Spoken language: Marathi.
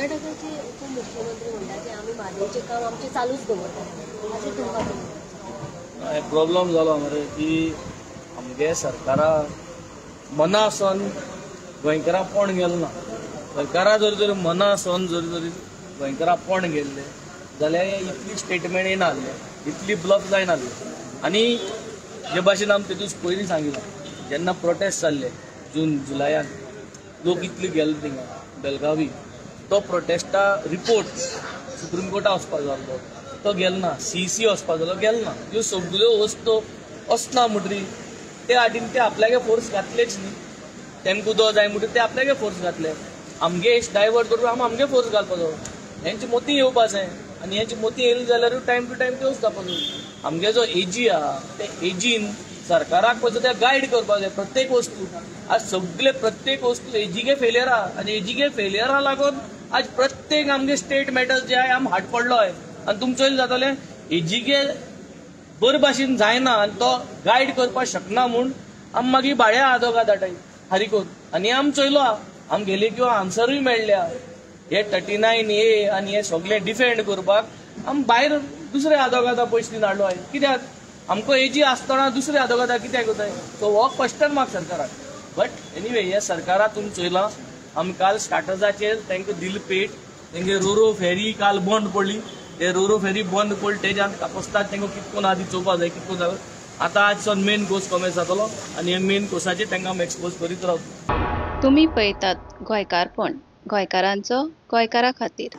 कर्नाटकाचे उपमुख्यमंत्री म्हणतात की आम्ही म्हादेवचें काम आमचें चालूच दवरतले हाचेर तुमकां कितें म्हणटा? प्रॉब्लम जालो मरे की आमगे सरकारा मनासन गोंयकारां कोण गेलो ना. सरकारा जर मनासन जर गोंयकारां कोण गेल्ले जाल्यार इतली स्टेटमेंट येनासले, इतली ब्लफ जायनासले. आनी जे भाशेन आमी तेतून पयलीं सांगिल्लें जेन्ना प्रोटेस्ट जाल्ले जून जुलयान लोक इतले गेले थिंगा बेलगावी, तो प्रोटेस्टा रिपोर्ट सुप्रीम कोर्टा वचपाक जाय आसलो, तो गेलो ना. CC वचपाक जालो, गेलो ना. ह्यो सगळ्यो वस्तू वचना म्हणटरी ते आटीन ते आपल्यागे फोर्स घातलेच न्ही. तेमकां उदो जाय म्हणटरी ते आपल्यागे फोर्स घातले. आमगे इश्ट डायवर्ट करून आमगे फोर्स घालपाचो. हेंची मोती येवपा जाय आनी हेंची मोती येयली जाल्यार टायम टू टायम त्योच जावपाचो. आमगे जो एजी आहा ते एजीन सरकाराक पळय ते गायड करपाक जाय प्रत्येक वस्तू. आज सगळे प्रत्येक वस्तू एजीगे फेलियर आहा आनी एजीगे फेलियरा लागून आज प्रत्येक आमगे स्टेट मॅटर्स जे आहा आमी हाड पडलोय. आनी तुमचो जाताले एजीगे बरे भाशेन जायना आनी तो गायड करपाक शकना म्हूण आमी मागीर भाड्या आदोगाद धाडटाय हारिकोन. आनी आमी चोयलो आहा आमगेली किंवा आन्सरूय मेळ्ळ्या. हे 39A आनी हे सगळे डिफेंड करपाक आमी भायर दुसऱ्या आदोगादा पयशे दिवन हाडलो. कित्याक आमकां एजी आसतना दुसऱ्या आदोगादा कित्याक कोताय? सो हो क्वेश्चन मार्क सरकाराक. बट एनिवे हे सरकाराक तुमी चोयलां आमी काल स्टार्टर्साचेर तांकां दिल पेट. तेंगे रोरो फेरी काल बंद पडली. ते रोरो फेरी बंद पडली तेज्यान तापोसतात तांकां कितकोन आदी चोवपाक जाय कितकोन जाय. आतां आज सावन मेन कोर्स कमेंट जातलो आनी हे मेन कोर्साचेर तांकां आमी एक्सपोज करीत रावतलो. तुम्ही पळयतात गोंयकारपण, गोंयकारांचो गोंयकारा खातीर.